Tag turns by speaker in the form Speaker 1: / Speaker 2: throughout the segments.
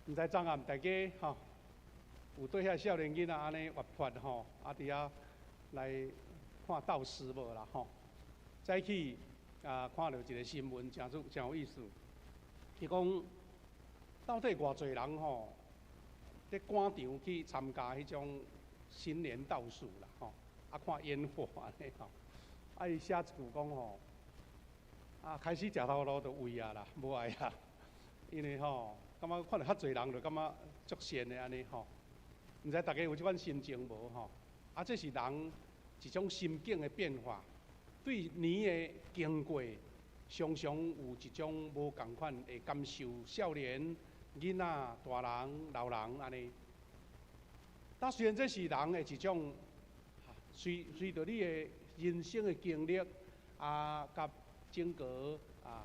Speaker 1: 毋知昨暗大家吼，有对遐少年囡仔安尼活泼吼，伫遐来看斗诗无啦吼？早起看到一个新闻，真有意思。伊讲到底偌侪人吼，伫广场去参加迄种新年倒数啦吼，看烟火安尼吼。伊写一句讲吼，开始食头路就畏啊啦，无爱啊，因为吼。感觉看到遐侪人，就感觉足善的安尼吼。毋知大家有即款心情无吼？这是人一种心境的变化，对年的经过，常常有一种无共款的感受。少年、囡仔、大人、老人安尼。但虽然这是人的一种，随着你的人生的经历甲整个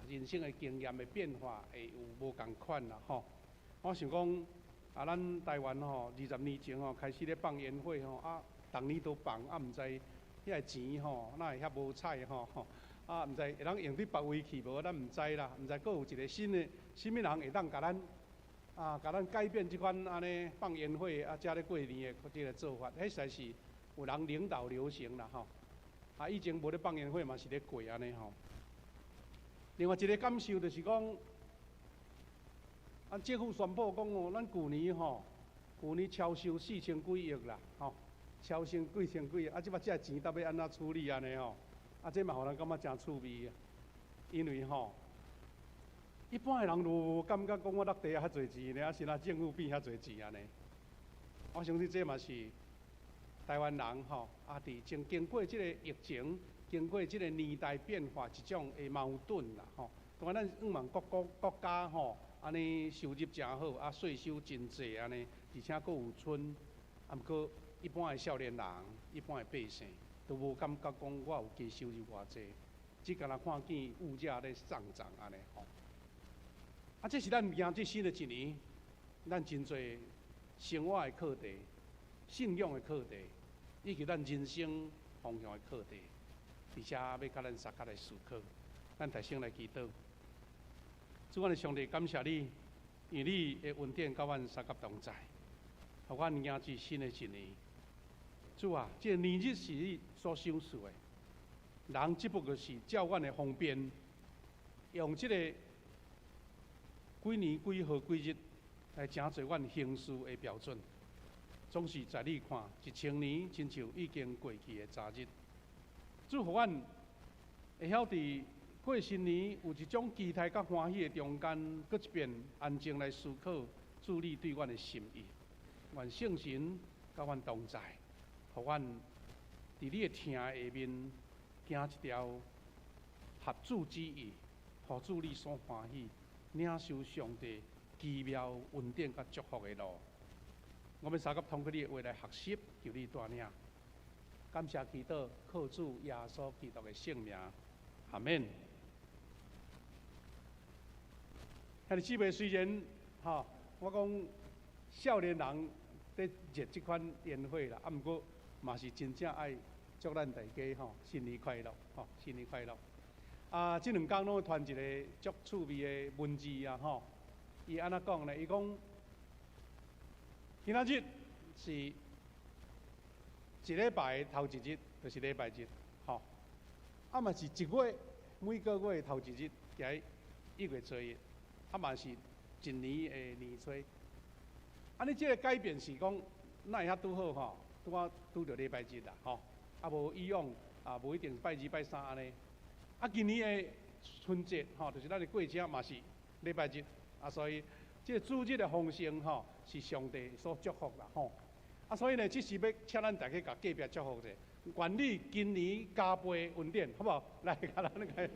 Speaker 1: 人生的经验的变化会有无共款啦吼。我想讲咱台湾吼，20年前吼开始咧放烟火吼，逐年都放，毋知遐个钱吼，哪会遐无彩吼？毋知会当用伫别位去无？咱毋知啦，毋知佫有一个新的什么人会当甲咱改变即款安尼放烟火遮咧过年的即个做法，迄实在是有人领导流行啦吼。以前无咧放烟火嘛是咧过安尼吼。另外一个感受就是讲，政府宣布讲哦，咱旧年超收4000几亿啦，吼，超收几千几亿，即摆这钱到底安怎处理安尼吼？这嘛互人感觉真趣味啊，因为吼，一般的人就感觉讲我落地遐侪钱呢，是哪政府变遐侪钱安尼？我相信这嘛是台湾人吼，伫经过这个疫情。经过这个年代变化，一种的矛盾啦，吼。当然，咱国家吼，安尼收入真好，税收真济安尼，而且佫有剩。毋过一般的少年人、一般的百姓，都无感觉讲我有加收入偌济，只敢若看见物价咧上涨安尼吼。这是咱迎接新的一年，咱真侪生活的课题、信仰的课题，以及咱人生方向的课题。而且要甲咱大家来思考，咱大声来祈祷。主我的上帝，感谢你，因你的恩典甲阮三甲同在，互阮迎接新的一年。主啊，这个年日是你所赏赐的，人只不过是照阮的方便，用这个几年几号几日来成做阮行事的标准。总是在你看，1000年亲像已经过去的昨日。祝福阮会晓伫过新年有一种期待甲欢喜的中间，搁一遍安静来思考主你对阮的心意。愿圣神甲阮同在，互阮伫你的听下面行一条合主之意，互主你所欢喜，领受上帝奇妙恩典甲祝福的路。我们三个通过你的话来学习，求你带领。感谢祈祷，靠主耶稣基督的圣名，阿门。兄弟姊妹，虽然我讲少年人在热这款宴会啦，毋过嘛是真正爱祝咱大家新年快乐，新年快乐。这2天拢传一个足趣味的文字啊，伊安怎讲呢？伊讲今仔日是。一礼拜头一日就是礼拜日，嘛是1月每个月头一日，在1月初一，嘛是一年的年初。尼这个改变是讲，哪会遐拄好拄着礼拜日啦，无以往无一定拜2拜3安尼。今年的春节就是咱的过节嘛是礼拜日，所以这个主日的丰盛是上帝所祝福啦，所以呢，这是要请咱大家甲隔壁祝福者，愿你今年加倍恩典，好不好？来，甲咱那个。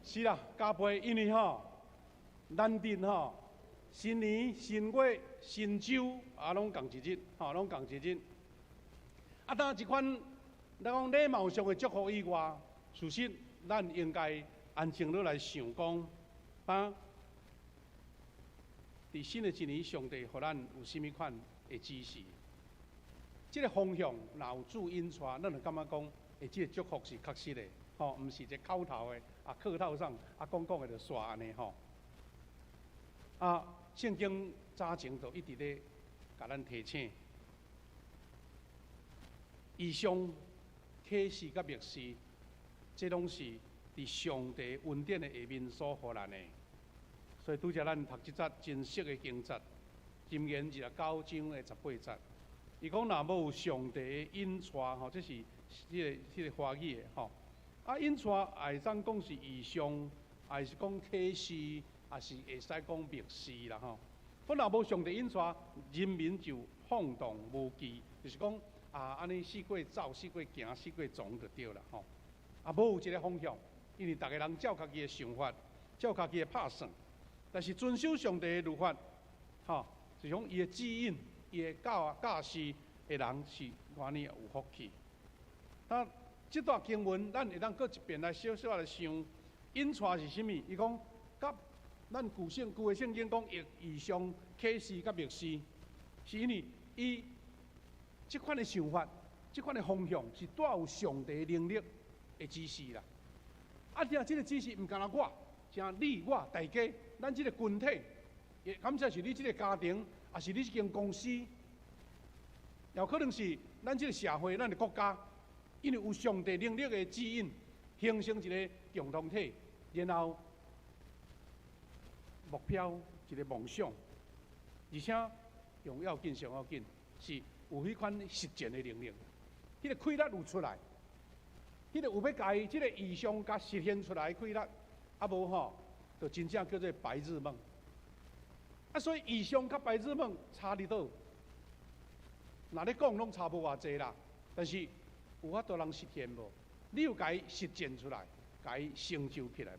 Speaker 1: 是啦，加倍，因为咱定新年、新月、新周拢共一日，拢共一日。当一款咱讲礼貌上的祝福以外，事实咱应该。安静落来想讲，伫新的一年，上帝互咱有甚物款的指示？这个方向若有主引带，咱就感觉讲，这个祝福是确实的。吼，毋是一个口头的，客套上讲的就煞安尼吼。圣经早前就一直咧甲咱提醒，异象、启示甲默示，这拢是伫上帝恩典的下面所予咱的。所以拄则咱读即节真实的经节，箴言29章的18节，伊讲若无有上帝的引带吼，这是迄个华语的吼。引带也当讲是异象，也是讲启示，也是会使讲默示啦吼。本若无上帝引带，人民就放荡无羁，就是讲安尼四过走，四过行，四过撞就对啦吼。无有一个方向，因为逐个人照家己的想法，照家己的拍算。但是遵守上帝的律法，是讲伊的指引、伊的教示的人是安尼有福气。这段经文，咱会当搁一遍来小小来想，引带是啥物？伊讲甲咱旧的圣经讲异象、启示甲默示，是因为伊即款的想法、即款的方向是带有上帝的能力的指示啦。即个指示毋干那我，像你我大家，咱即个群体，也感谢是你即个家庭，也是你即间公司，有可能是咱即个社会、咱的国家。因为有上帝能力的指引，形成一个共同体，然后目标一个梦想，而且上要紧，是有迄款实践的能力，迄个气力有出来，迄个有要甲伊即个意象甲实现出来的气力，无吼，就真正叫做白日梦。所以意象甲白日梦差伫倒，若咧讲拢差无偌济啦，但是。有法度人实现无？你有甲伊实践出来，甲伊成就起来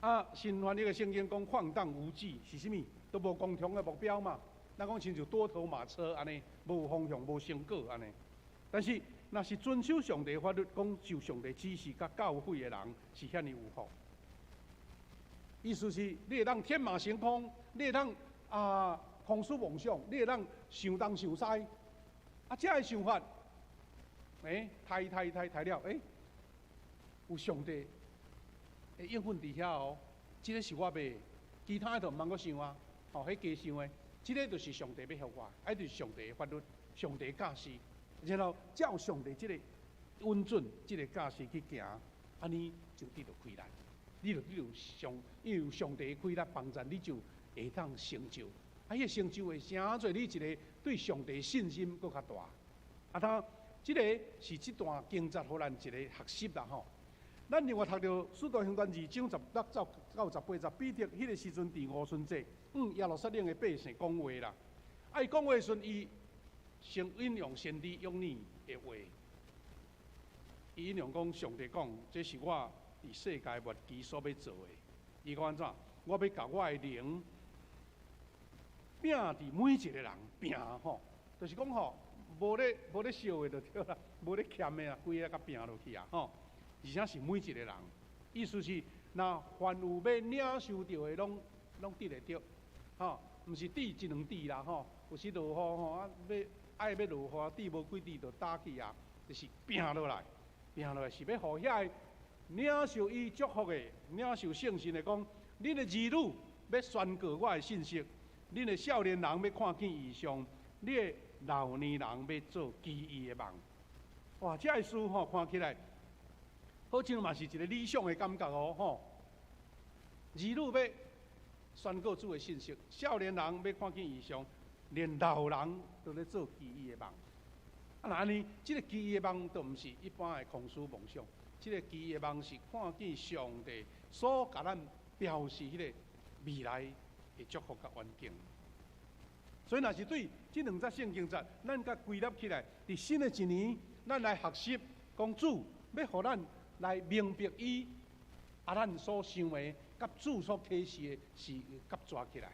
Speaker 1: 无？新翻译的圣经讲放荡无际是啥物？都无共同的目标嘛。咱讲亲像多头马车安尼，无方向、无成果安尼。但是若是遵守上帝法律，讲受上帝指示甲教诲的人，是遐尼有福。意思是你会当天马行空，你会当空思妄想，你会当想东想西，这个想法。抬了，有上帝的应份伫遐哦。这个是我袂，其他的就毋通阁想啊。迄加想的，这个就是上帝要许我，就是上帝的法律、上帝的教示，然后照上帝这个温准、这个教示去行，安尼就得到开力。你就因为有上帝的开力帮助，你就会当成就。迄个成就会成做你一个对上帝的信心搁较大。这个是这段经节互咱一个学习啦吼。咱另外读到《使徒行传》2章16到18节，彼得迄个时阵伫五旬节，耶路撒冷的百姓讲话啦。伊讲话的时阵，伊先引用先知约珥的话，伊引用讲上帝讲，这是我伫世界末期所要做的。伊讲安怎？我要甲我的灵拼伫每一个人拼吼，就是讲吼。无咧烧的就对啦，无咧欠的啦，规个甲拼落去啊吼！而且是每一个人，意思是，若凡有要领受到的，拢得会着，吼，毋是滴一两滴啦吼，有时落雨吼，要落雨，滴无几滴就打去啊，就是拼落来是要互遐领受伊祝福的，领受圣神的讲，恁的儿女要宣告我的信息，恁的少年人要看见异象，你的老年人要做奇异的梦，哇！这个事看起来，好像嘛是一个理想的感觉哦吼。儿女要宣告主的信息，少年人要看见异象，连老人都咧做奇异的梦。那安尼，这个奇异的梦都毋是一般的空思妄想，这个奇异的梦是看见上帝所甲咱标示迄个未来的祝福甲环境。所以，若是对这两节圣经节，咱甲归纳起来，伫新的一年，咱来学习讲主要互咱来明白伊咱所想的，甲主所启示的是夹抓起来，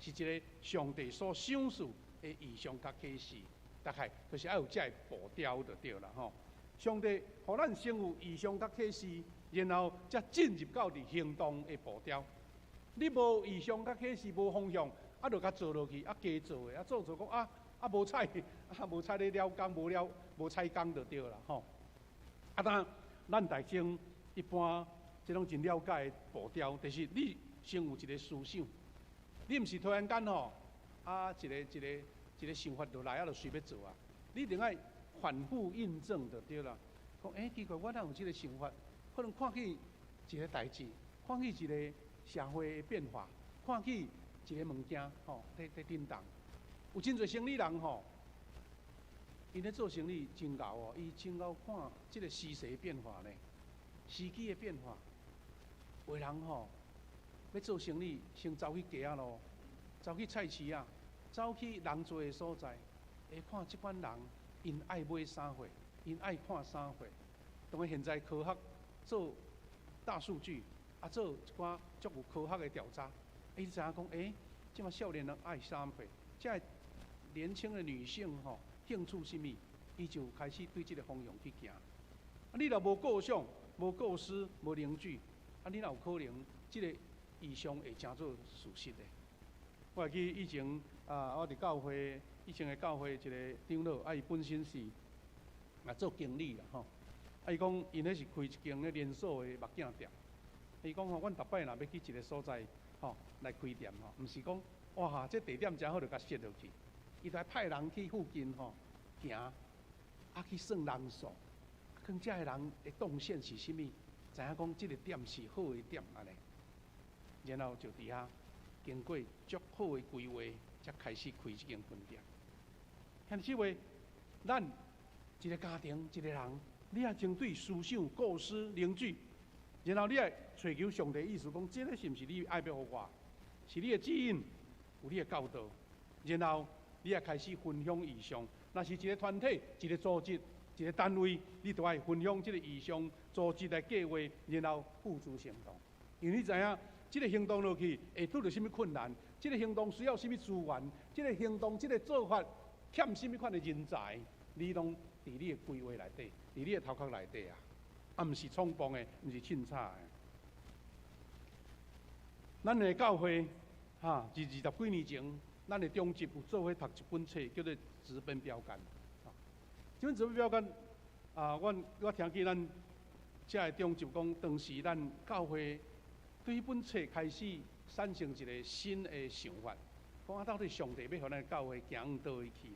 Speaker 1: 是一个上帝所赏赐的异象甲启示。大概就是要有这个步调就对了吼。上帝互咱先有异象甲启示，然后才进入到伫行动的步调。你无异象甲启示，无方向。就甲做落去，加做的，做讲无采，无采咧了工，无采工就对啦吼。啊，当然，咱大众一般即种真了解的步调，就是你先有一个思想，你毋是突然间吼，一个想法就来啊，就随便做啊。你一定爱反复印证就对啦。讲奇怪，我哪有即个想法？可能看起一个代志，看起一个社会的变化，看起一个物件吼，在震动。有真侪生理人吼。因咧做生意真牛哦，伊真够看即个时势变化呢，时机的变化。有的人吼要做生意，先走去街仔咯，走去菜市啊，走去人多的所在，会看即款人因爱买啥货，因爱看啥货。当然现在科学做大数据，啊做一寡足有科学的调查，伊知影讲即马少年人爱啥货，即个年轻的女性吼。兴趣什么，伊就开始对这个方向去行。啊，你若无构想、无构思、无凝聚，啊，你哪有可能这个意向会成做事实的？我会记以前我伫教会以前的教会一个长老，伊本身是做经理啦吼。伊讲因迄是开一间咧连锁的目镜店。伊讲阮逐摆若要去一个所在来开店毋是讲哇，这地点真好，就甲设落去。伊就派人去附近行，去算人数，看遮个人的动线是啥物，知影讲即个店是好的店安尼，然后就伫遐经过足好的规划，才开始开一间分店。像即话，咱一个家庭一个人，你也针对思想、构思、凝聚，然后你也追求上帝意思，讲这个是毋是你爱要互我，是你的指引，有你的教导，然后。你也开始分享意向，若是一个团体、一个组织、一个单位，你就爱分享这个意向、组织来计划，然后付诸行动。因为你知影，这个行动落去会遇到什么困难，这个行动需要什么资源，这个行动、这个做法欠什么款的人才，你拢伫你的规划内底，伫你的头壳内底啊，毋是创办的，毋是凊彩的。咱的教会20几年前。咱的中级有做伙读一本册，叫做《资本标杆》。这本资本标杆我听见咱遮的中级讲，当时咱教会对迄本册开始产生一个新的想法，讲到底上帝要互咱教会行倒位去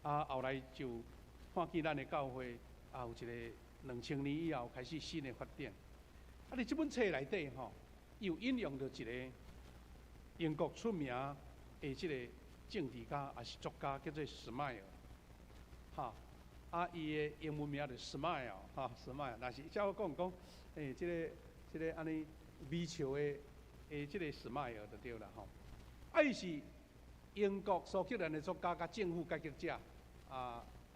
Speaker 1: 啦？后来就看见咱的教会有一个2000年以后开始新的发展。伫这本册内底又引用到一个英国出名。即个政治家也是作家，叫做史迈尔，伊的英文名就 Smile，Smile。但是照我讲，即个安尼微笑的即个 Smile 就对啦伊是英国苏格兰的作家甲政府改革者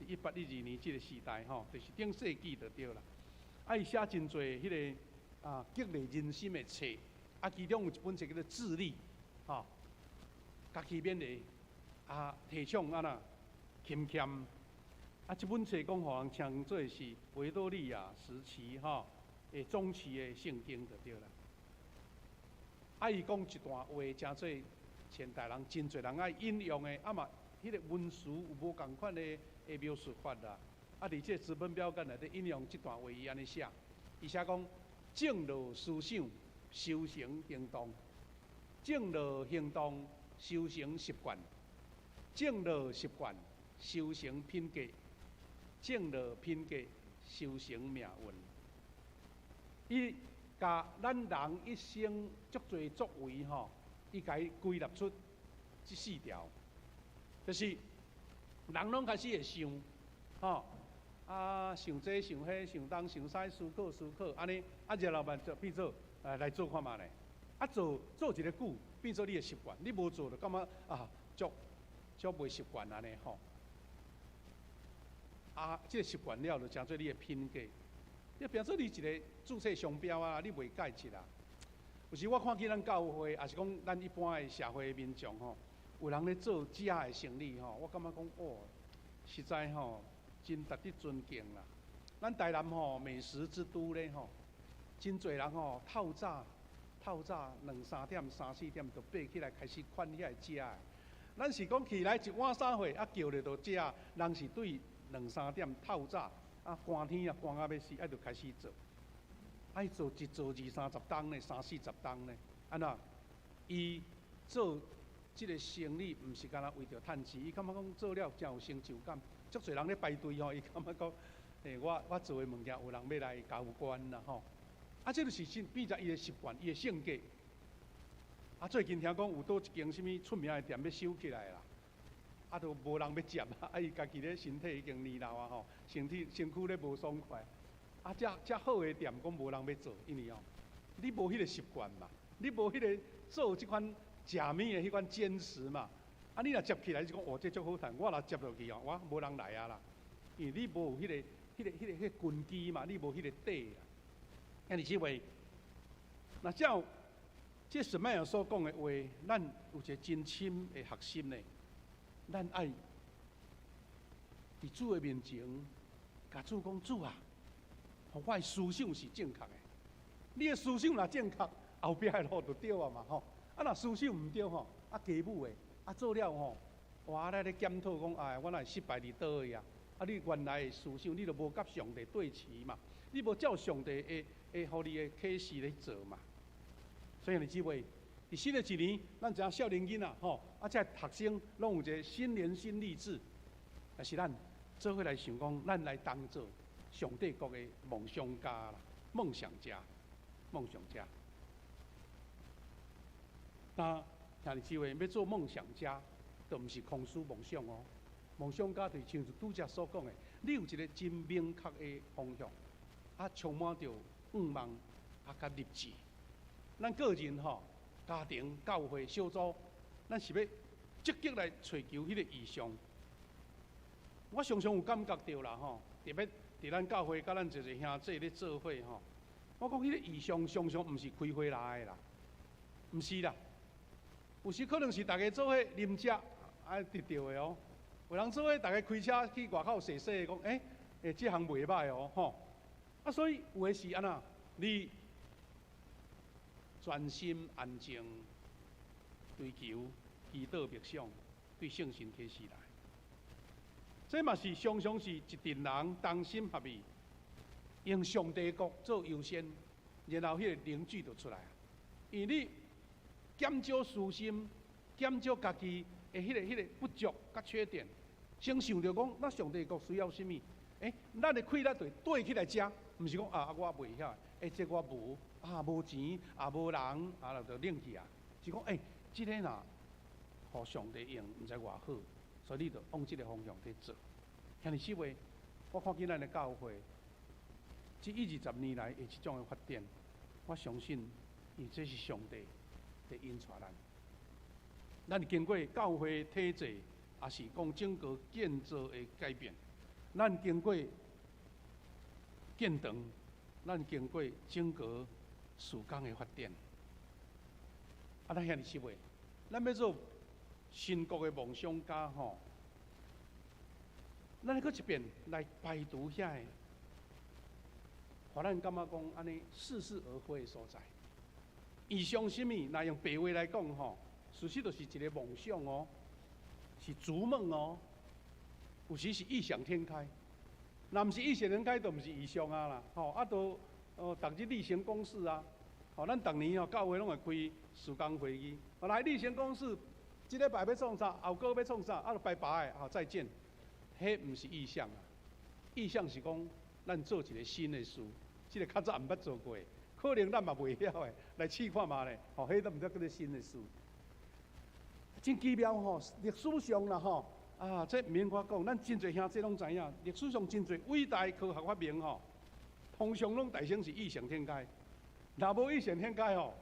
Speaker 1: ，1812年即个时代就是顶世纪就对啦。伊写真侪迄个激励人心的册，其中有一本册叫做《智力》，家己勉励提倡谦谦。这本册讲，互人称作是维多利亚时期中期的圣经就对啦。伊讲一段话，真做现代人真侪人爱引用的，嘛，迄个文词有无共款的描述法啦。伫这资本标杆内底引用这段话，伊安尼写，伊写讲：正路思想，修成行动；正路行动。修成习惯，正路习惯修成品格，正路品格修成命运。伊甲咱人一生足侪作为伊甲伊归纳出这4条，就是人拢开始会想，想这想迄，想东想西，思考，安尼然后就变做来做看嘛咧，做一个久。变做你的习惯，你无做就感觉足袂习惯安尼这个习惯了就成做你的品格。你变做你一个注册商标你袂改一啦。有时我看见咱教会，也是讲咱一般的社会民众有人咧做假的生意我感觉讲实在真值得尊敬啦。咱台南美食之都咧真侪人透早2、3点、3、4点就爬起来开始款遐食的。咱是讲起来一碗3岁，叫咧就食，人是对2、3点透早啊，寒天啊，寒啊要死，啊，就开始做，爱做一做20-30担呢，30-40担呢，安那？伊做即个生意，毋是干那为着趁钱，伊感觉讲做了真有成就感。足侪人咧排队吼，伊感觉讲，我做的物件有人要来交关啦吼。啊，这就是变成伊的习惯，伊的性格。啊，最近听讲有倒一间什物出名的店要收起来啦，啊，都无人要接啊，啊，伊家己咧身体已经年老啊吼，身躯咧无爽快，啊，遮好的店讲无人要做，因为你无迄个习惯嘛，你无迄个做即款食物的迄款坚持嘛，啊，你若接起来就讲这足好赚，我若接落去我无人来啊啦，因为你无有迄个根基嘛，你无迄个底啦。因此为，那照这什么样所讲的话，咱有一个真深的核心呢？咱爱伫主的面前，甲主讲主啊，我的思想是正确的。你的思想若正确，后壁的路就对啊嘛吼。啊，若思想毋对吼，啊家母的，啊做了吼，我咧检讨讲，哎，我若失败伫倒位啊？啊，你原来的思想，你就无甲上帝对齐嘛，你无照上帝的互你的启示来做嘛。所以你姊妹，伫新的一年，咱知影少年囡仔吼，啊，这学生拢有一个新年新励志，但是咱做伙来想讲，咱来当做上帝国的梦想家啦，梦想家，梦想家。那兄弟姊妹，要做梦想家，都毋是空思梦想哦。梦想家就像拄则所讲的，你有一个真明确的方向，啊，充满着愿望，啊，甲立志。咱个人吼，家庭、教会、小组，咱是要积极来追求迄个意向。我常常有感觉到啦吼，特别伫咱教会，甲咱一个兄弟咧做伙吼，我讲迄个意向常常毋是开会来的啦，毋是啦，有时可能是大家做伙啉食啊得到的哦。有人做伙大家开车去外口踅踅，讲这项袂歹哦吼。啊，所以有的是安那，你专心安静追求祈祷默想，对圣神启示来。这嘛是常常是一群人同心合意，用上帝国做优先，然后迄个凝聚就出来。因为你减少私心，减少家己的迄个不足甲缺点，先想着讲，咱上帝国需要什么？咱的气力对对起来食，毋是讲啊我袂晓，这我无啊无钱啊无人啊就冷去啊，是讲即个若互上帝用，毋知偌好。所以你就往这个方向去做。兄弟姊妹，我看见咱的教会，这20年来的这种的发展，我相信，因为这是上帝在引带咱。咱经过教会体制，也是讲整个建造的改变。咱经过建堂，咱经过整个时间的发展。啊，咱兄弟姊妹，咱要做新国的梦想家吼，咱搁一遍来排除遐个，互咱感觉讲安尼似是而非的所在。以上什么？若用白话来讲吼，事实就是一个梦想哦，是逐梦哦，有时是异想天开。若毋是异想天开，就毋是异想啊啦。吼，啊都逐日例行公事啊。吼，咱逐年教会拢会开事工会议，来例行公事。即礼拜要创啥，后个要创啥，啊，就拜拜的，再见。迄毋是意向啊，意向是讲咱做一个新的事，即个较早毋捌做过，可能咱嘛袂晓的，来试看嘛咧。吼，迄都毋则叫做新的事。真奇妙吼，历史上啦吼，啊，这毋免我讲，咱真侪兄弟拢知影，历史上真侪伟大科学发明吼，通常拢大声是异想天开，若无异想天开吼，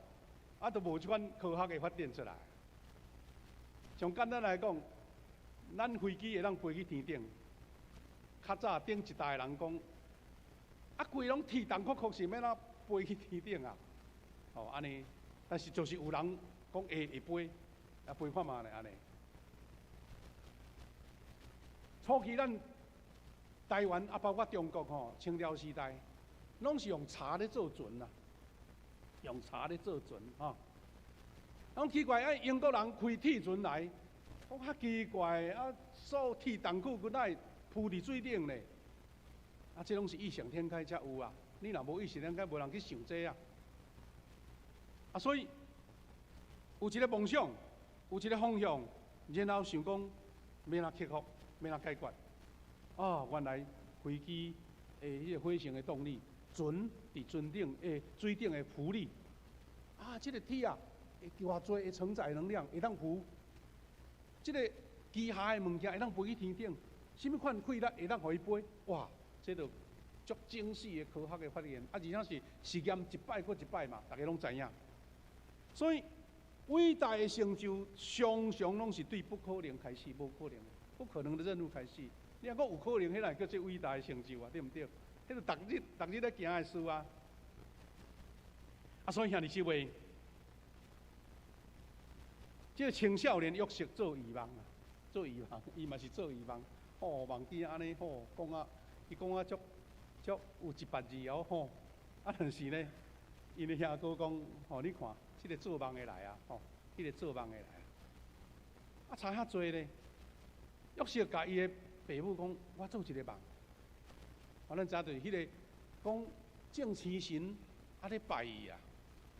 Speaker 1: 啊，都无即款科学的发展出来。上简单来讲，咱飞机会当飞去天顶。较早顶一代人讲，啊，规拢天动确是要哪飞去天顶啊？哦，安尼，但是就是有人讲会飞，啊飞看嘛咧安尼。初期咱台湾啊，包括中国吼，清朝时代，拢是用茶咧做船啦，用茶咧做船吼。讲奇怪，英国人开铁船来，讲较奇怪，啊，所铁重躯骨乃浮伫水顶咧。啊，这拢是异想天开才有啊。你若无异想天开，无人去想这啊。啊，所以有一个梦想，有一个方向，然后想讲要哪克服，要哪解决。哦，原来飞机迄个飞行的动力，船伫船顶水顶的浮力，啊，这个铁啊，会偌济会承载能量，会当浮。这个机械的物件会当飞去天顶，什么款气力会当互伊飞？哇，这就足精细的科学的发现，啊，而且是实验一摆过一摆嘛，大家拢知影。所以伟大的成就，常常拢是对不可能开始，无可能的，不可能的任务开始。你若讲有可能，迄个叫做伟大的成就啊，对毋对？迄个逐日咧行的事啊。啊，所以兄弟姊妹，这个青少年约束做遗忘啊，做遗忘，伊嘛是做遗忘。哦，忘记安尼吼，讲啊，伊讲啊足有一百字哦吼。啊，但是呢，因为兄哥讲，吼，你看，这个做梦的来啊，吼，这个做梦的来啊。啊，差遐济呢，约束甲伊的爸母讲，我做一个梦。啊，咱知就是迄个讲正气神啊咧拜伊啊，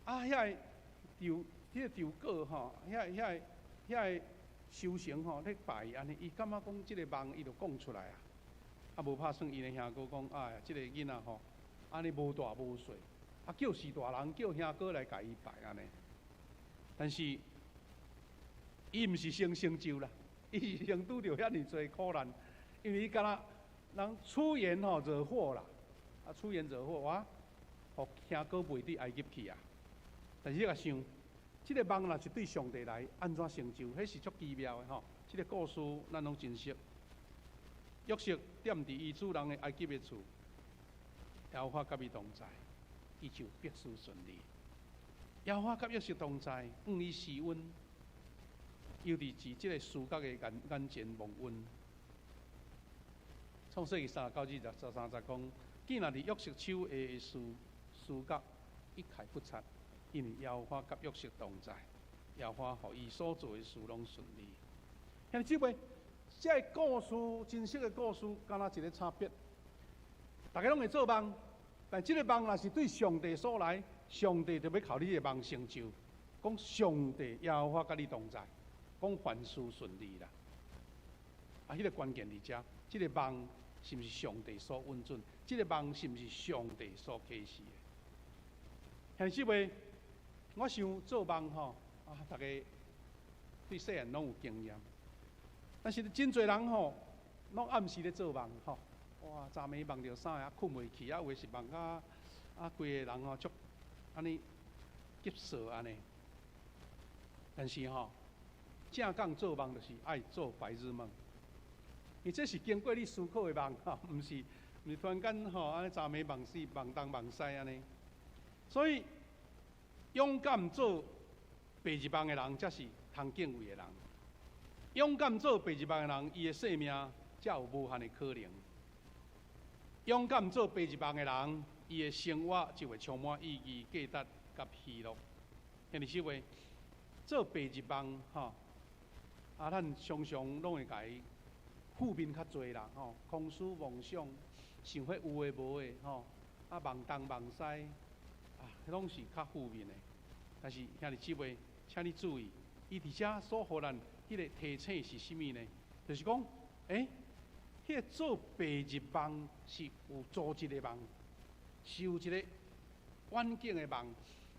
Speaker 1: 啊，迄个条果吼，遐个修行吼咧拜伊安尼，伊感觉讲即个梦伊就讲出来啊，啊无拍算伊的兄哥讲，哎呀，即个囡仔吼，安尼无大无小，啊叫是大人叫兄哥来甲伊拜安尼，但是伊毋是先成就啦，伊是先拄着遐尼济苦难，因为伊敢若人出言吼惹祸啦，啊出言惹祸哇，互兄哥袂伫埃及去啊，但是你甲想。这个梦若是对上帝来，安怎成就？迄是足奇妙的吼。这个故事咱拢真熟。约瑟踮伫伊主人的埃及的厝，耶和华甲伊同在，伊就必事顺利。耶和华甲约瑟同在，伊施恩，尤其是这个事角的眼前蒙恩。创世纪39至30讲，既然伫约瑟手下的事角一概不察。因为耶和华甲约瑟同在，耶和华互伊所做的事拢顺利。兄弟姊妹，这个故事真实的故事，敢若一个差别。大家拢会做梦，但这个梦若是对上帝所来，上帝就要靠你的梦成就。讲上帝耶和华甲你同在，讲凡事顺利啦。啊，迄个关键伫遮，这个梦是毋是上帝所允准？这个梦是毋是上帝所启示的？兄弟姊妹。我想做梦吼，啊，大家对细汉拢有经验，但是真侪人吼，拢暗时咧做梦吼，哇，昨暝梦着啥啊，困袂去啊，有诶是梦啊，规个人吼足安尼急躁安尼。但是吼，正讲做梦就是爱做白日梦，因为这是经过你思考的梦吼，毋是突然间吼安尼昨暝梦死、梦东梦西安尼，所以。勇敢做白日梦的人，才是通敬畏的人。勇敢做白日梦的人，伊的生命才有无限的可能。勇敢做白日梦的人，伊的生活就会充满意义、价值甲喜乐。兄弟姊妹，做白日梦吼，啊，咱常常拢会甲伊负面较侪啦吼，空思妄想，想迄有诶无诶吼，啊，梦东梦西。啊，拢是较负面的，但是兄弟姊妹，请你注意，伊伫遮所互咱迄个提醒是啥物呢？就是讲，迄个做白日梦是有组织的梦，是有一个远景的梦，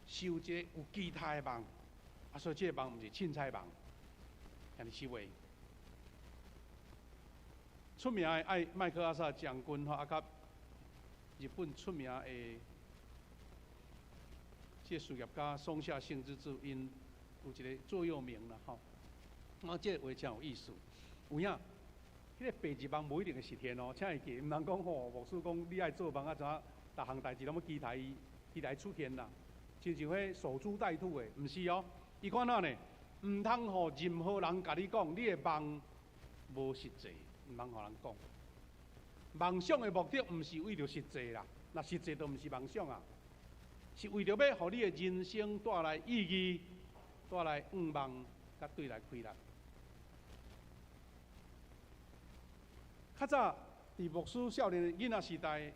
Speaker 1: 是有一个有期待的梦，啊，所以这个梦毋是凊彩梦。兄弟姊妹，出名的爱麦克阿瑟将军吼，啊，甲日本出名的。这个事业家松下幸之助因有一个座右铭啦吼，啊，这个话真有意思。有影，迄个白日梦无一定会实现哦，请会记，毋通讲吼，牧师讲你爱做梦啊，怎啊，逐项代志拢要期待出现啦，亲像迄守株待兔的，毋是哦。伊看哪呢？毋通互任何人甲你讲，你的梦无实际，毋通互人讲。梦想的目的毋是为着实际啦，那实际都毋是梦想啊。是为着要互你的人生带来意义，带来愿望，甲对来快乐。较早伫牧师少年的囡仔时代，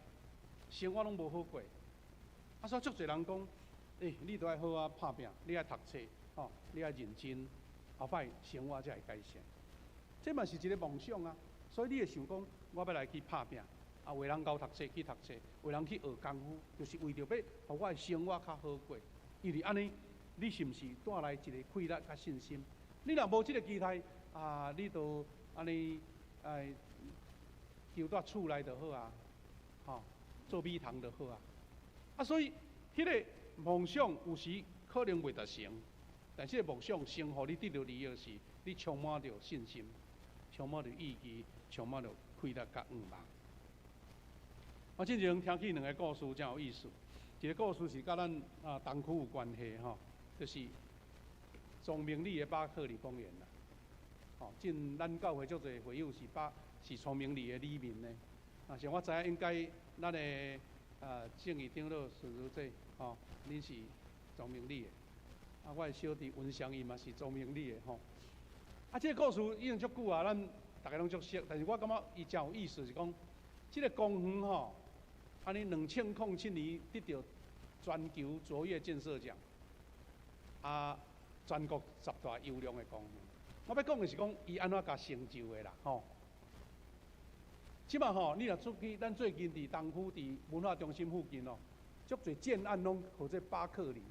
Speaker 1: 生活拢无好过。所以足侪人讲，你都要好啊拍拼，你爱读册，你爱认真，后摆生活才会改善。这嘛是一个梦想啊。所以你会想讲，我要来去拍拼，为人教读册去读册，为人去学功夫，就是为着要互我的生活较好过。因为安尼，你是毋是带来一个快乐甲信心？你若无即个期待，你就安尼求在厝内就好啊，做米汤就好啊。所以，迄个梦想有时可能袂达成，但是个梦想成，互你得到利益是，你充满着信心，充满着意义，充满着快乐甲愿望。我之前听起两个故事真有意思，一个故事是甲咱东区有关系就是庄明里的巴克里公园啦。进咱教会足侪会友是庄明里的里民呢。像我知影应该咱的正义长老孙如姐，恁是庄明里的。我的小弟文祥伊嘛是庄明里的这个故事已经足久啊，咱大家拢足熟。但是我感觉伊真有意思，是讲这个公园安尼2007年得到全球卓越建设奖，全国10大优良的公园。我要讲的是讲伊安怎甲成就的啦即马你若出去，咱最近伫东区伫文化中心附近足侪建案拢号做巴克里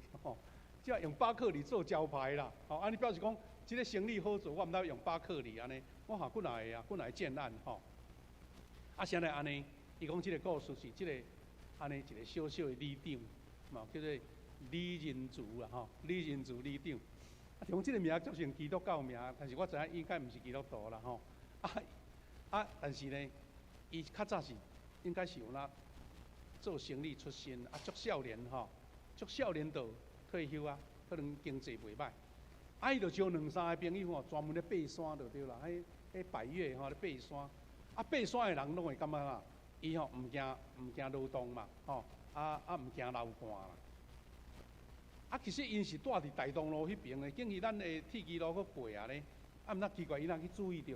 Speaker 1: 即用巴克里做招牌啦安尼表示讲，即个生意好做，我毋知用巴克里安尼，我几若会啊，几若会建案啥来安尼？伊讲即个故事是即个安尼一个小小的里长叫做李仁祖啦李仁祖里长。用即个名做成基督教名，但是我知影应该毋是基督徒啦但是呢，伊较早是应该是有做生意出身足少年足少年就退休可能经济袂歹伊就招2-3个朋友专门咧爬山就对啦，迄百岳咧爬山爬山的人拢会感觉伊毋惊劳动嘛毋惊流汗啦。其实因是住伫大东路迄边的，竟去咱的铁基路佫过咧。毋那奇怪，伊若去注意到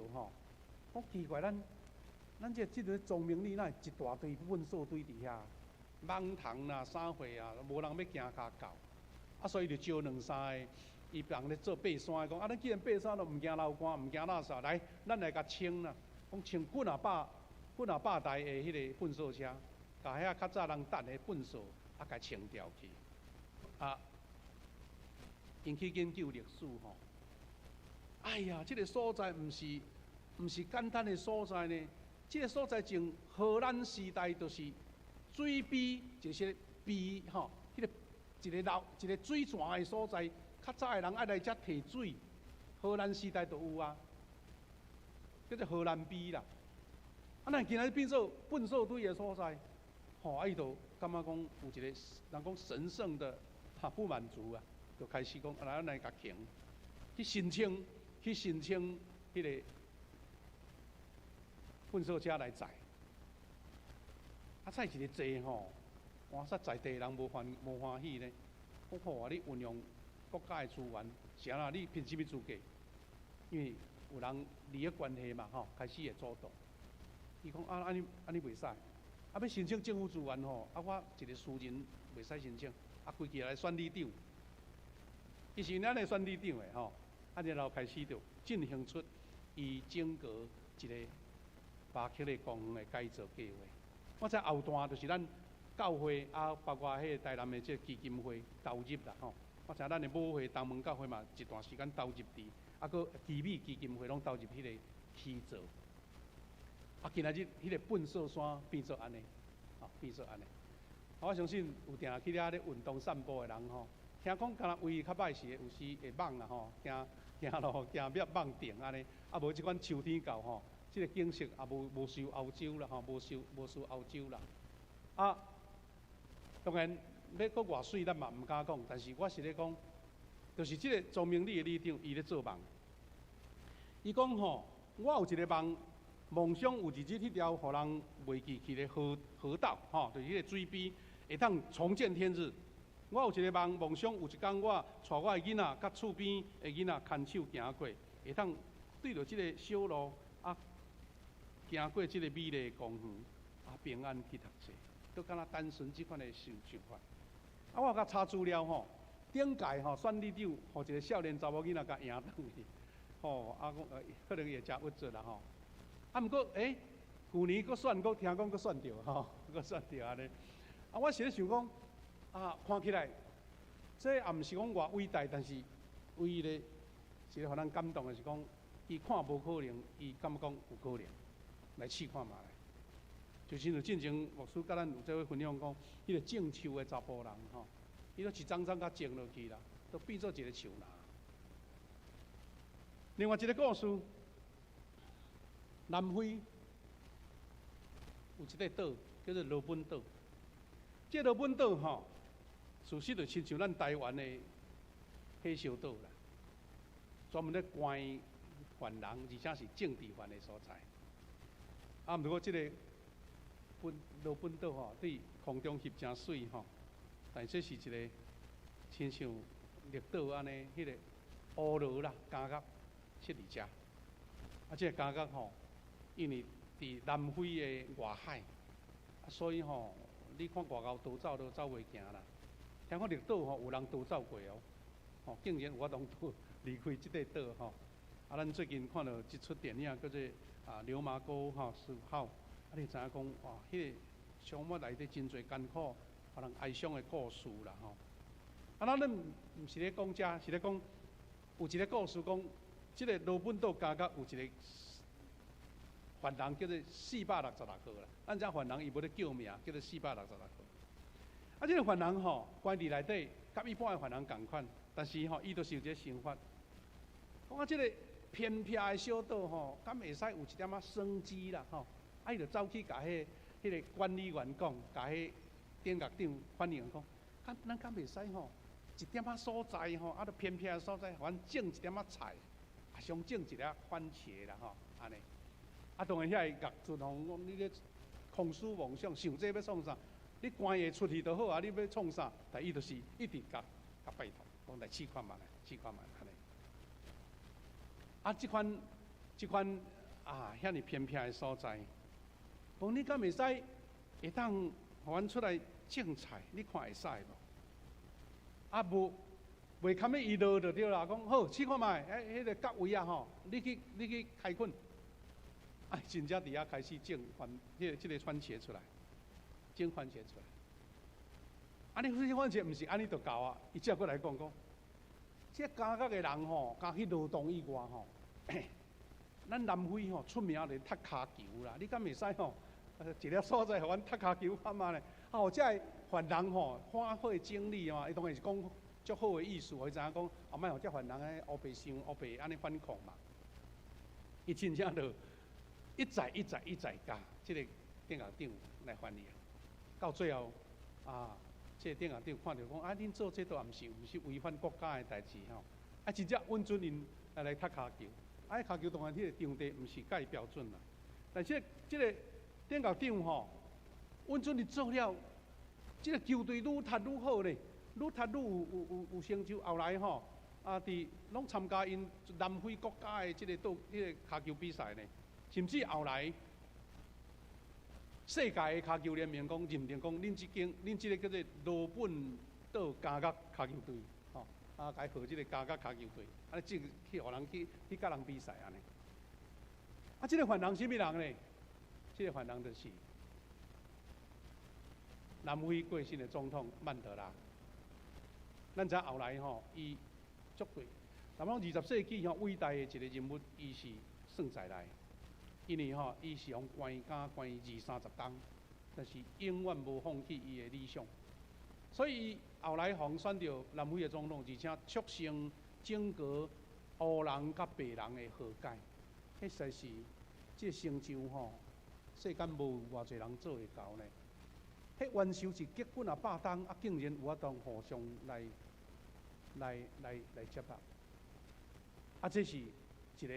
Speaker 1: 讲奇怪，咱即个庄明里哪会一大堆粪扫堆伫遐，蠓虫啦、啥货无人要行骹到。所以就招2-3个伊人咧做爬山的，讲咱既然爬山都毋惊流汗，毋惊垃圾，来，咱来甲清啦，讲清几若百台的迄个粪扫车，甲遐较早人澹的粪扫甲清掉去因去研究历史哎呀，这个所在毋是简单的所在呢。这个所在从荷兰时代就是水逼，就是逼迄个一个水泉的所在。较早的人爱来遮摕水，荷兰时代就有叫做荷兰逼啦。咱今仔变做粪扫堆的所在，伊就感觉讲有一个人讲神圣的不满足就开始讲，咱来甲强去申请迄个粪扫车来载。再一个坐换煞在地人无欢喜呢。讲好你运用国家的资源，是安你凭什么资格？因为有人利益关系嘛开始会主动。伊讲安尼袂使，要申请政府资源我一个私人袂使申请，规气来选里长。伊是咱来选里长的然后开始就进行出伊整个一个巴克利公园的改造计划。我知后段就是咱教会包括迄个台南的这基金会投入啦我知咱的母会东门教会嘛一段时间投入伫，佮基美基金会拢投入迄个去做。今仔日迄个粪扫山变做安尼，变做安尼。我相信有定去遐咧运动散步的人听讲敢若位较歹是有时会网行路行壁网顶安尼，无即款秋天到即个景色也无受欧洲啦无受欧洲啦。当然要搁偌水咱嘛毋敢讲，但是我是咧讲，就是即个庄明里的里长伊咧做梦。伊讲我有一个梦想有日子迄条互人袂记起的河道就是迄个水边会当重见天日。我有一个梦想有一天我带我的囡仔甲厝边的囡仔牵手行过，会当对着即个小路行过即个美丽的公园，平安去读册，都敢若单纯即款的想法。我甲查资料吼，顶届选立长，互一个少年查某囡仔甲赢倒去，讲可能会真郁卒啦吼。毋过旧年佫选，佫听讲佫选着佫选着安尼。我是咧想讲，看起来，这也毋是讲偌伟大，但是唯一咧是咧互咱感动的是讲，伊看无可能，伊敢讲有可能，来试看嘛。就是进前牧师甲咱有做伙分享讲，迄个种树的查甫人伊都一张张甲种落去啦，都变做一个树篮。另外一个故事，南非有一个岛叫做罗本岛。这罗本岛事实就亲像咱台湾的火烧岛啦，专门咧关犯人，而且是政治犯的所在。毋过这个罗本岛对空中翕真水但这是一个亲像绿岛安尼，迄个乌罗啦，感觉设伫遮。这个感觉因为伫南非的外海，所以你看外口逃走都走袂行啦。听讲绿岛有人逃走过竟然有法当离开这个岛咱最近看到一出电影叫做流麻沟四号，你知影讲哇，迄个项目内底真侪艰苦，互人哀伤的故事啦咱毋是咧讲遮，是咧讲有一个故事讲，这个罗本岛加有一个犯人叫做466号啦。咱遮犯人伊无咧叫名，叫做466号。这个犯人关伫内底，甲一般的犯人共款，但是伊就是有一个想法，讲这个偏僻的小岛敢会使有一点生机啦伊就走去甲迄个管理员讲，甲迄顶局长反映讲，咱敢袂使一点所在就偏僻的所在，互阮种一点菜，想种一粒番茄啦安尼。当然遐个业主讲你咧空思妄想，想这要创啥？你关会出去就好你要创啥？但伊就是一直甲拜托，讲来试看嘛试看嘛安尼。即款遐尼偏僻的所在，讲你敢袂使会当互阮出来种菜？你看会使无？袂堪伊落就对啦。讲好试看卖，迄个角位你去开垦。真正伫遐开始种即个番茄出来，种番茄出来。你番茄毋是安尼就够伊才过来讲，这加角的人加去劳动以外咱南非出名咧踢骹球啦。你敢袂使一粒所在互阮踢骹球看嘛咧？这犯人花费精力伊当然是讲足好的意思，伊知影讲莫互这犯人乌白想乌白安尼反抗嘛。伊真正就一再教这个顶校长来翻译，到最后这个顶校长看到讲恁做这都毋是违反国家的代志真正允准因来踢骹球。骹球当然迄个场地毋是介标准啦，但是这个顶校长允准伊做了，这个球队愈踢愈好咧，愈踢愈有成就。后来伫拢参加因南非国家的这个骹球比赛呢。甚至后来，世界的骹球联盟讲认定讲，恁这个叫做罗本岛加角骹球队，改号这个加角骹球队，即去互人去甲人比赛安尼。这个犯人什么人呢？这个犯人就是南非过身的总统曼德拉。咱知后来伊绝对，咱讲20世纪伟大的一个人物，伊是算在内。因为伊是用关20-30天，但是永远无放弃伊的理想，所以伊后来互选到南非的总统，而且促成整个黑人甲白人的和解，迄实在是这成就世间无偌侪人做会到呢。迄元首是结婚100天，竟然有法当互相来接纳，这是一个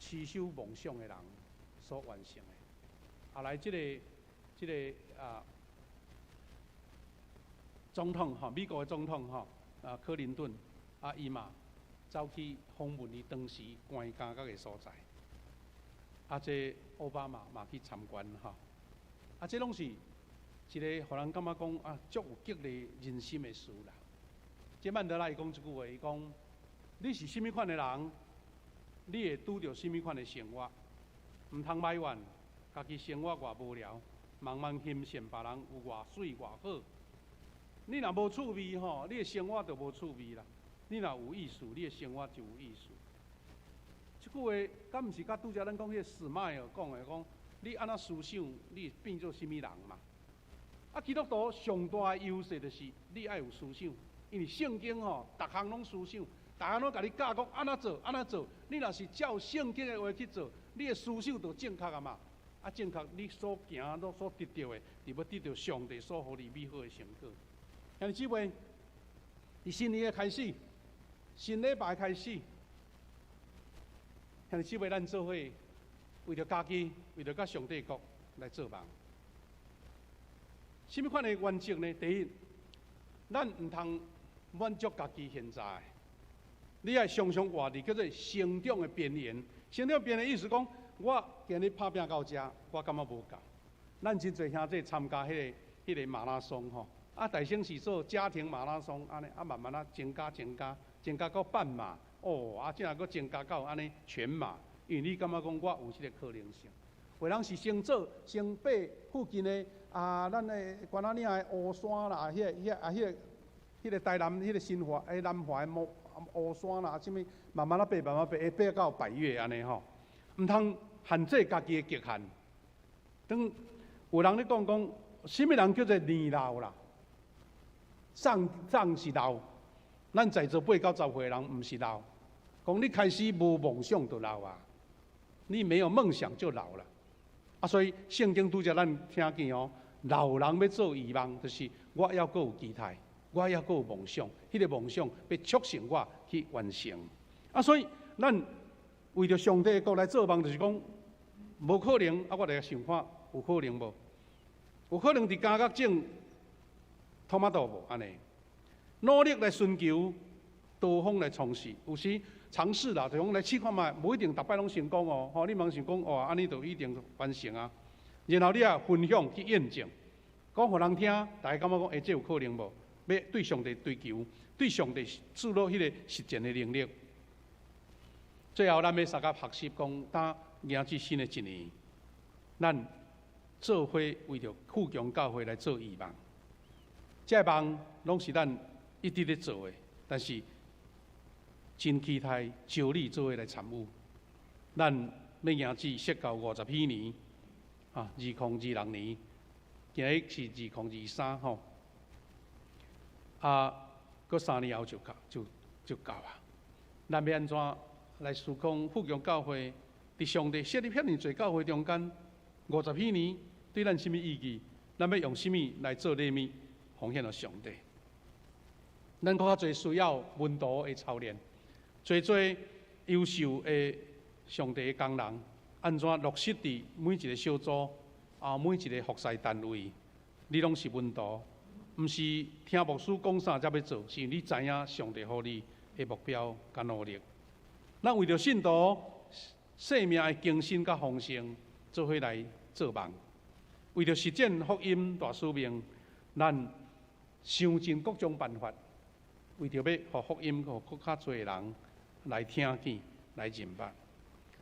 Speaker 1: 持守梦想的人所完成的。后来这个总统美国的总统克林顿伊嘛走去访问伊当时关加角的所在。这奥巴马嘛去参观哈，这拢是一个互人感觉讲足有激励人心的事啦。这曼德拉伊讲一句话，伊讲：你是甚物款的人，你会拄着甚物款的生活，唔通埋怨家己生活偌无聊，慢慢欣赏别人有偌水偌好。你若无趣味吼，你的生活就无趣味啦。你若有意思，你的生活就有意思。这句话，敢毋是甲拄则咱讲迄个史迈尔讲的，讲你安怎思想，你变做甚物人嘛？基督徒上大的优势就是你爱有思想，因为圣经吼，逐项拢思想，逐项拢甲你教讲安怎做，安怎做。你若是照圣经的话去做，你的思想就正确啊嘛。正确，你所行所得到的，就要得到上帝所予你美好的成果。兄弟姊妹，伫新年的开始，新礼拜开始，兄弟姊妹，咱做伙为着家己，为着甲上帝国来做梦。什么款的原则呢？第一，咱唔通满足家己现在，你爱常常活伫叫做成长的边缘。成长边缘意思讲，我今日拍拼到遮，我感觉无够。咱真侪兄弟参加迄个马拉松吼。大兴是做家庭马拉松，安尼慢慢增加到半马，这样佫增加到安尼全马，因为你感觉讲我有即个可能性。有人是先爬附近的咱的关仔岭的乌山啦，迄个台南迄个新华南华的乌山啦，什物慢慢爬，爬到百岳安尼吼，唔通限制家己的极限。等有人咧讲，什么人叫做年老啦？长是老，咱在座8到10岁的人唔是老，讲你开始无梦想就老啊，你没有梦想就老了。所以圣经拄则咱听见哦，老人要做遗忘，就是我要阁有期待，我要阁有梦想，迄个梦想要促成我去完成。所以咱为着上帝的国来做梦，就是讲无可能，我来想看有可能无？有可能伫家角种托马多无安尼，努力来寻求，多方来从事，有时尝试啦，就讲来试看卖，无一定逐摆拢成功哦。你茫想讲安尼就一定完成啊？然后你啊分享去验证，讲互人听，大家感觉讲，这有可能无？要对上帝追求，对上帝注入迄个实践的能力。最后，咱要三甲学习讲，当迎接新的一年，咱做伙为着富强教会来做预望。这梦拢是咱一直咧做的，但是真期待招你做伙来参与。咱要迎接设到50禧年，2026年，今日是2023吼，搁3年后就到啊。咱要安怎来思考富强教会伫上帝设立遐尼侪教会中间，50禧年对咱什么意义？咱要用什么来做礼物？奉献给上帝，咱搁较侪需要文道的操练，侪优秀的上帝的工人，安怎落实伫每一个小组每一个服侍单位，你拢是文道，毋是听牧师讲啥才要做，是你知影上帝予你的目标甲努力。咱为着信徒生命的更新甲丰盛，做伙来做梦，为着实践福音大使命，咱想尽各种办法，为着要互福音，互更较侪人来听见、来认捌。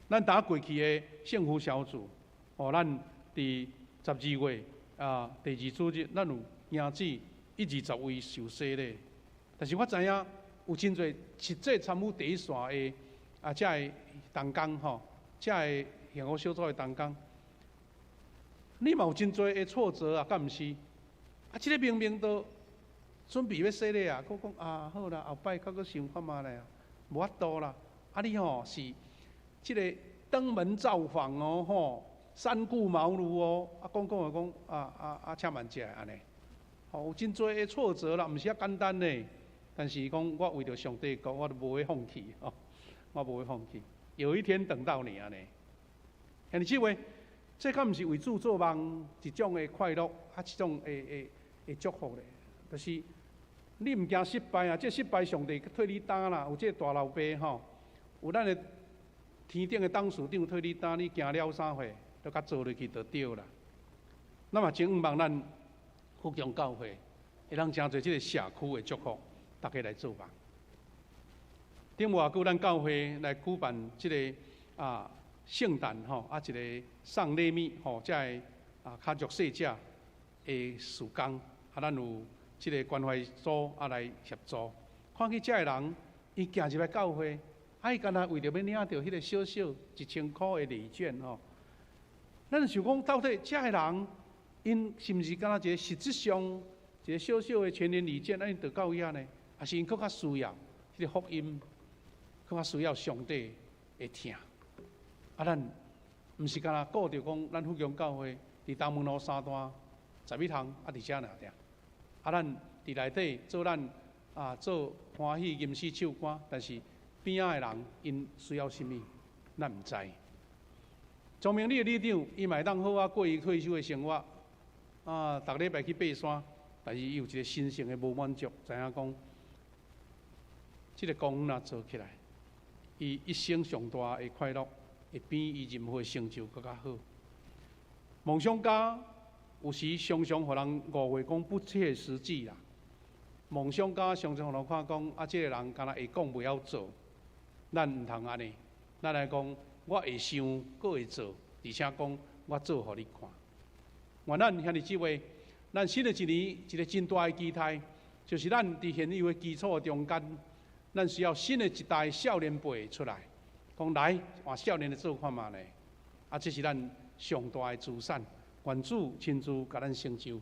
Speaker 1: 咱打过去的幸福小组，咱伫12月第2主日，咱有迎接120位受洗的。但是我知影有真侪实际参与第一线的这个同工这个幸福小组的同工，你嘛有真侪的挫折敢毋是？这个明明都准备要洗礼啊，佫讲好啦，后摆佫想看觅咧，无法度啦。你是这个登门造访三顾茅庐讲请慢食安尼。有真多的挫折啦，毋是遐简单呢。但是讲我为着上帝国，我都无会放弃我无会放弃。有一天等到你安尼，兄弟姊妹，这敢毋是为主做梦一种的快乐一种的祝福咧？就是你毋惊失败这失败上帝替你担啦。有这大老爸有咱的天顶的董事长替你担，你行了啥货，都甲做落去就对啦。那么真望咱福强教会会当诚侪即个社区的祝福，大家来做吧。顶无久，咱教会来举办即个圣诞吼，一个送礼物吼，即个较弱势者的事工，咱有即个关怀组来协助。看去遮个人，伊行入来教会，伊干那为着要领到迄个小小1000块的礼券吼，咱想讲到底遮个人，因是毋是敢若一个实质上一个小小的全年礼券，因得到遐呢？还是因更较需要迄个福音，更较需要上帝的听？咱毋是敢若顾着讲，咱福强教会伫东门路3段11巷伫遮尔尔。咱伫内底做咱做欢喜吟诗唱歌，但是边仔的人因需要什么，咱毋知。庄明理的理长，伊嘛会当好过伊退休的生活，逐礼拜去爬山，但是伊有一个心性的无满足，知影讲，即个功能若做起来，伊一生上大的快乐，会比伊任何成就更较好。梦想家有时常常互人误会讲不切实际啦。梦想家常常互人看讲，即个人敢若会讲袂晓做，咱毋通安尼。咱来讲，我会想，佫会做，而且讲我做互你看。愿咱兄弟姊妹，咱新的一年一个真大的期待，就是咱伫现有的基础中间，咱需要新的一代少年辈出来，讲来换少年的做看嘛呢？这是咱上大的资产。愿主亲自甲咱成就。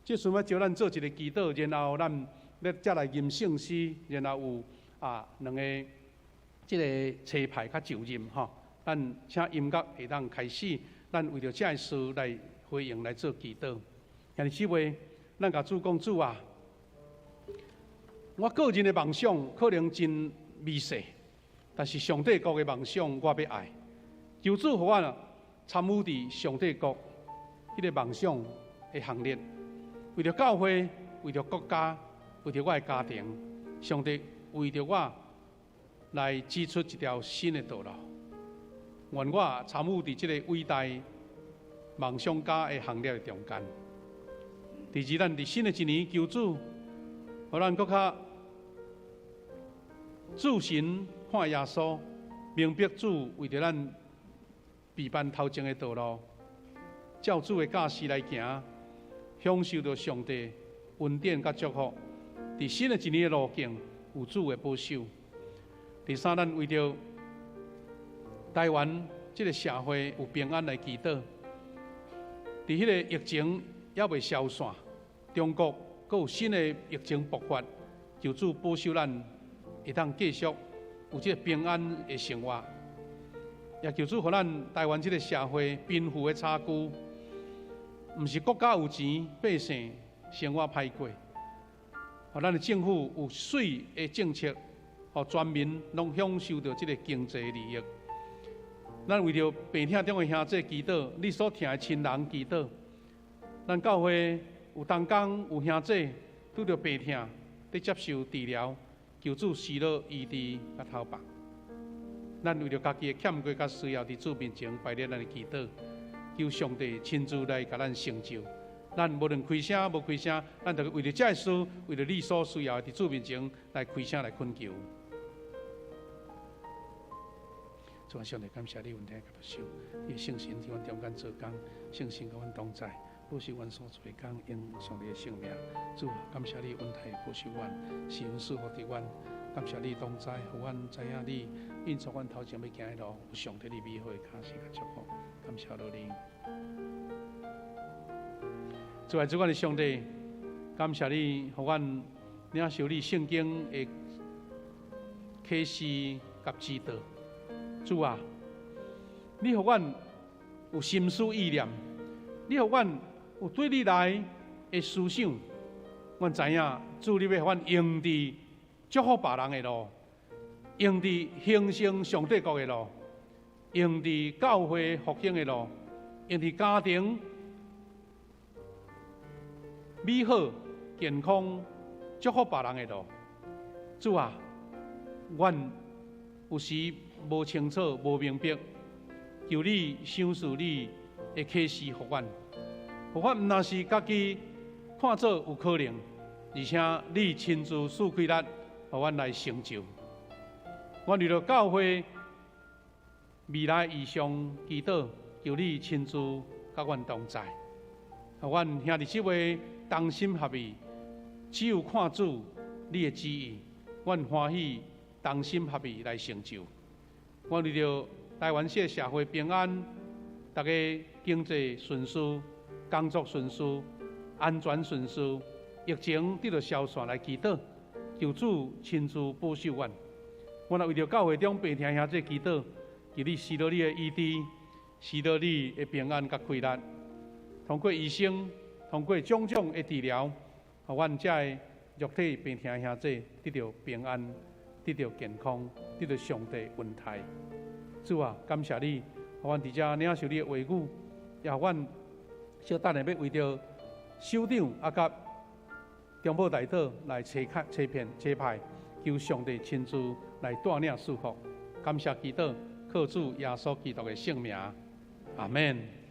Speaker 1: 即顺要招咱做一个祈祷，然后咱再来吟圣诗，然后有两个即个车牌较就任吼。咱请音乐会当开始，咱为着这个事来回应来做祈祷。兄弟姊妹，咱甲主讲主啊，我个人的梦想可能真微细，但是上帝国的梦想我要爱。求主互我参与伫上帝国迄个梦想的行列，为着教会，为着国家，为着我的家庭，上帝为着我来指出一条新的道路。愿我参与伫这个伟大梦想家的行列中间。第二，咱伫新的一年，求主，互咱更较自信看耶稣，明白主为着咱备办头前的道路。照主的教示来行，享受到上帝恩典甲祝福。伫新的一年的路径，有主的保守。第三，咱为着台湾这个社会有平安来祈祷。伫迄个疫情还未消散，中国阁有新的疫情爆发，求主保守咱会当继续有这个平安的生活。也求主，互咱台湾这个社会贫富的差距。毋是国家有钱，百姓生活歹过。互咱的政府有水的政策，互全民拢享受到这个经济利益。咱为着病痛中的兄弟祈祷，你所疼的亲人祈祷。咱教会有同工有兄弟拄着病痛，伫接受治疗，求主施乐医治甲头病。咱为着家己的欠过甲需要，伫主面前摆列咱的祈祷。求上帝亲自来甲咱成就，咱无论开声无开声，咱就为着这事，为着你所需要，伫主面前来开声来恳求。主啊，上帝感谢你，阮听甲不受，你圣神伫阮中间做工，圣神甲阮同在，保守阮所做的工，用上帝的性命。主啊，感谢你，恩待保守阮，是恩赐福伫阮。感谢你同在，互阮知影你引出阮头前要行的路，有上帝你美好的卡示甲祝福。感谢罗你，主爱主阮的上帝，感谢你，互阮领受你圣经的启示甲指导。主啊，你互阮有心思意念，你互阮有对你来的思想。阮知影，主你要互阮用伫祝福别人的路，用伫兴盛上帝国的路。用伫教会复兴的路，用伫家庭美好、健康、祝福别人的路。主啊，阮有时无清楚、无明白，求你赏赐你的启示予阮，予阮毋但是家己看做有可能，而且你亲自赐开力，予阮来成就。阮为了教会未来异象祈祷，求你亲自甲阮同在。阮兄弟姊妹同心合意，只有看主你的旨意，阮欢喜同心合意来成就。阮为了台湾社会平安，大家经济顺遂，工作顺遂，安全顺遂，疫情得到消散来祈祷，求主亲自保守阮。阮也为了教会中病痛兄弟祈祷，求你赐到你的医治，赐到你的平安甲快乐。通过医生，通过种种的治疗，互阮遮的肉体病痛兄弟得到平安，得到健康，得到上帝恩待。主啊，感谢你，互阮伫遮领受你的话语，也互阮小等下要为着首长啊甲中保大岛来找派，求上帝亲自来带领赐福。感谢祈祷，靠主耶稣基督的圣名，阿门。